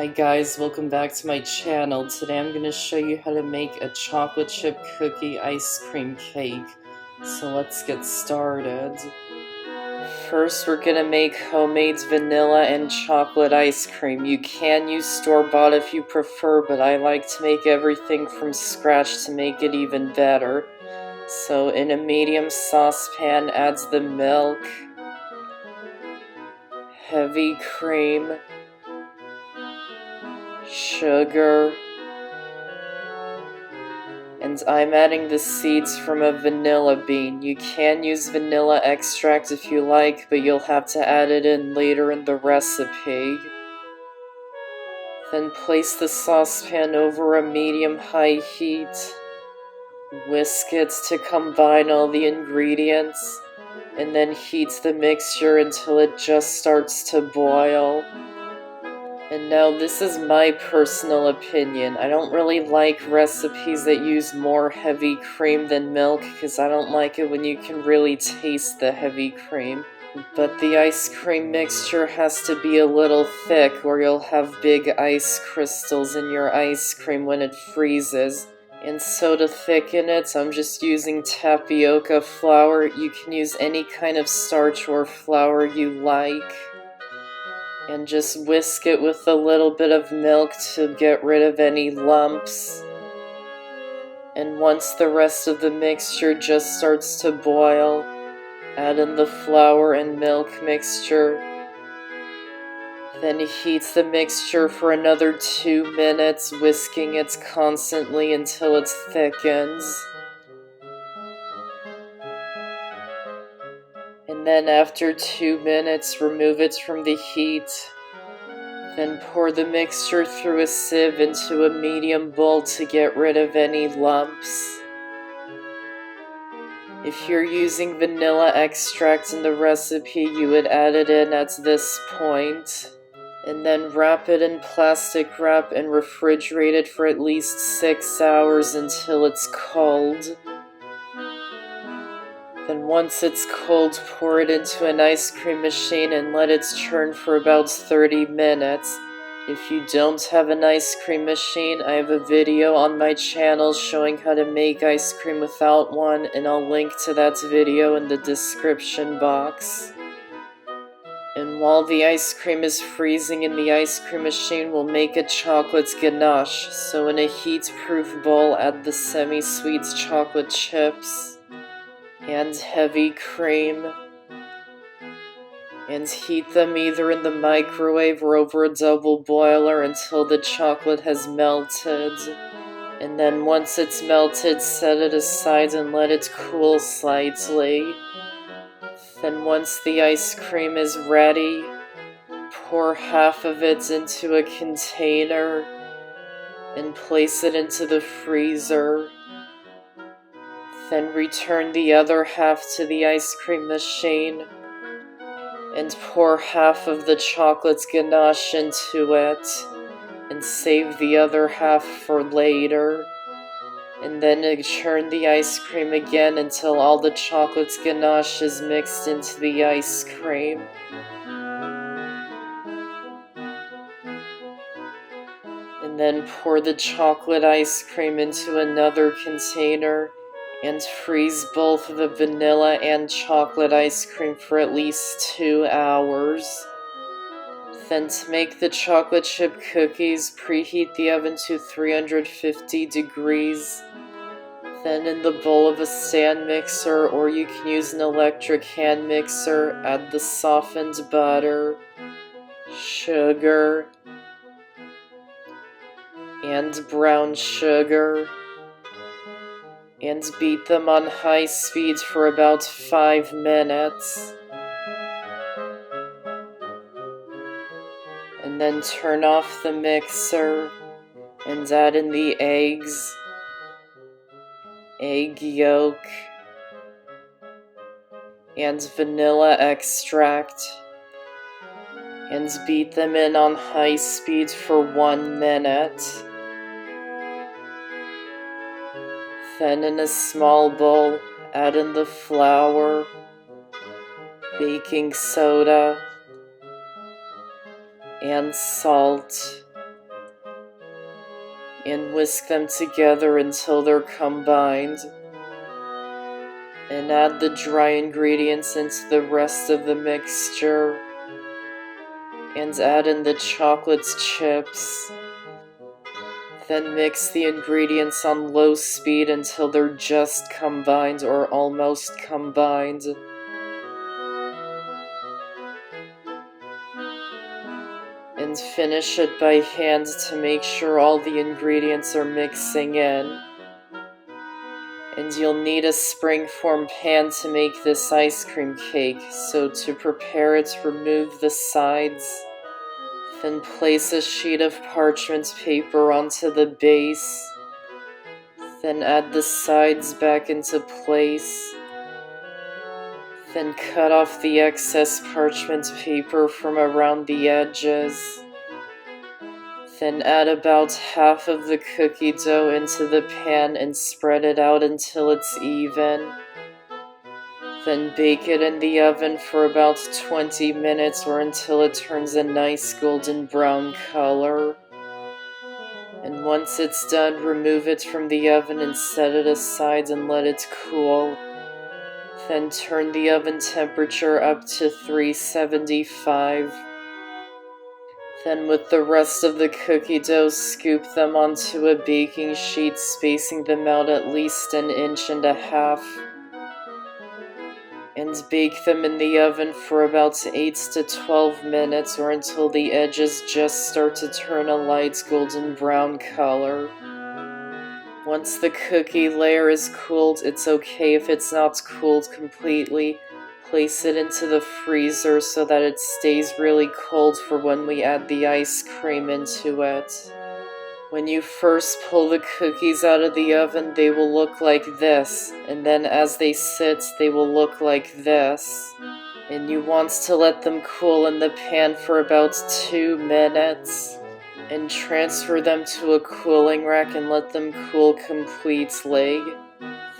Hi guys, welcome back to my channel. Today I'm going to show you how to make a chocolate chip cookie ice cream cake. So let's get started. First we're going to make homemade vanilla and chocolate ice cream. You can use store-bought if you prefer, but I like to make everything from scratch to make it even better. So in a medium saucepan, add the milk, heavy cream, sugar, and I'm adding the seeds from a vanilla bean. You can use vanilla extract if you like, but you'll have to add it in later in the recipe. Then place the saucepan over a medium-high heat. Whisk it to combine all the ingredients, and then heat the mixture until it just starts to boil. And now this is my personal opinion. I don't really like recipes that use more heavy cream than milk because I don't like it when you can really taste the heavy cream. But the ice cream mixture has to be a little thick or you'll have big ice crystals in your ice cream when it freezes. And so to thicken it, I'm just using tapioca flour. You can use any kind of starch or flour you like. And just whisk it with a little bit of milk to get rid of any lumps. And once the rest of the mixture just starts to boil, add in the flour and milk mixture. Then heat the mixture for another 2 minutes, whisking it constantly until it thickens. And then after 2 minutes, remove it from the heat. Then pour the mixture through a sieve into a medium bowl to get rid of any lumps. If you're using vanilla extract in the recipe, you would add it in at this point. And then wrap it in plastic wrap and refrigerate it for at least 6 hours until it's cold. Then once it's cold, pour it into an ice cream machine and let it churn for about 30 minutes. If you don't have an ice cream machine, I have a video on my channel showing how to make ice cream without one, and I'll link to that video in the description box. And while the ice cream is freezing in the ice cream machine, we'll make a chocolate ganache. So in a heat-proof bowl, add the semi-sweet chocolate chips and heavy cream, and heat them either in the microwave or over a double boiler until the chocolate has melted. And then once it's melted, set it aside and let it cool slightly. Then once the ice cream is ready, pour half of it into a container and place it into the freezer. Then return the other half to the ice cream machine and pour half of the chocolate ganache into it and save the other half for later. And then churn the ice cream again until all the chocolate ganache is mixed into the ice cream. And then pour the chocolate ice cream into another container and freeze both the vanilla and chocolate ice cream for at least 2 hours. Then to make the chocolate chip cookies, preheat the oven to 350 degrees. Then in the bowl of a stand mixer, or you can use an electric hand mixer, add the softened butter, sugar, and brown sugar, and beat them on high speed for about 5 minutes. And then turn off the mixer and add in the eggs, egg yolk, and vanilla extract, and beat them in on high speed for 1 minute. Then in a small bowl, add in the flour, baking soda, and salt, and whisk them together until they're combined. And add the dry ingredients into the rest of the mixture. And add in the chocolate chips. Then mix the ingredients on low speed until they're just combined or almost combined. And finish it by hand to make sure all the ingredients are mixing in. And you'll need a springform pan to make this ice cream cake, so to prepare it, remove the sides. Then place a sheet of parchment paper onto the base. Then add the sides back into place. Then cut off the excess parchment paper from around the edges. Then add about half of the cookie dough into the pan and spread it out until it's even. Then bake it in the oven for about 20 minutes or until it turns a nice golden brown color. And once it's done, remove it from the oven and set it aside and let it cool. Then turn the oven temperature up to 375. Then with the rest of the cookie dough, scoop them onto a baking sheet, spacing them out at least 1.5 inches. And bake them in the oven for about 8 to 12 minutes or until the edges just start to turn a light golden brown color. Once the cookie layer is cooled, it's okay if it's not cooled completely. Place it into the freezer so that it stays really cold for when we add the ice cream into it. When you first pull the cookies out of the oven, they will look like this, and then as they sit, they will look like this. And you want to let them cool in the pan for about 2 minutes. And transfer them to a cooling rack and let them cool completely.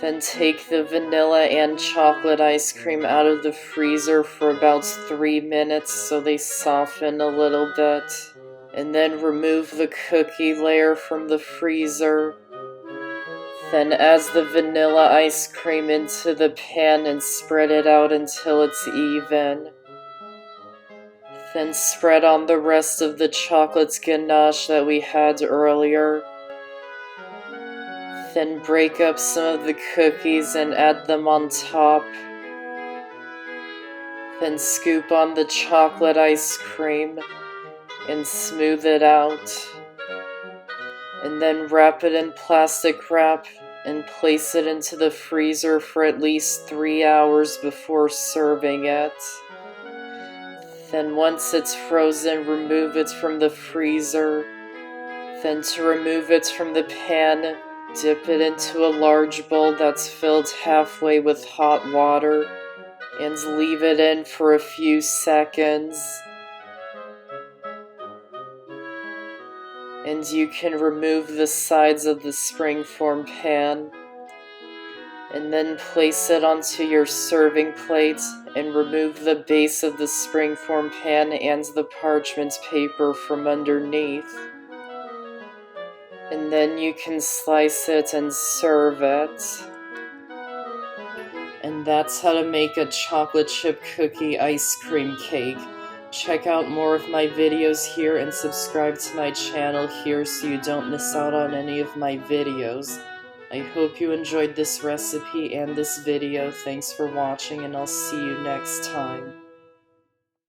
Then take the vanilla and chocolate ice cream out of the freezer for about 3 minutes so they soften a little bit. And then remove the cookie layer from the freezer. Then add the vanilla ice cream into the pan and spread it out until it's even. Then spread on the rest of the chocolate ganache that we had earlier. Then break up some of the cookies and add them on top. Then scoop on the chocolate ice cream and smooth it out. And then wrap it in plastic wrap and place it into the freezer for at least 3 hours before serving it. Then once it's frozen, remove it from the freezer. Then to remove it from the pan, dip it into a large bowl that's filled halfway with hot water and leave it in for a few seconds. And you can remove the sides of the springform pan. And then place it onto your serving plate and remove the base of the springform pan and the parchment paper from underneath. And then you can slice it and serve it. And that's how to make a chocolate chip cookie ice cream cake. Check out more of my videos here and subscribe to my channel here so you don't miss out on any of my videos. I hope you enjoyed this recipe and this video. Thanks for watching, and I'll see you next time.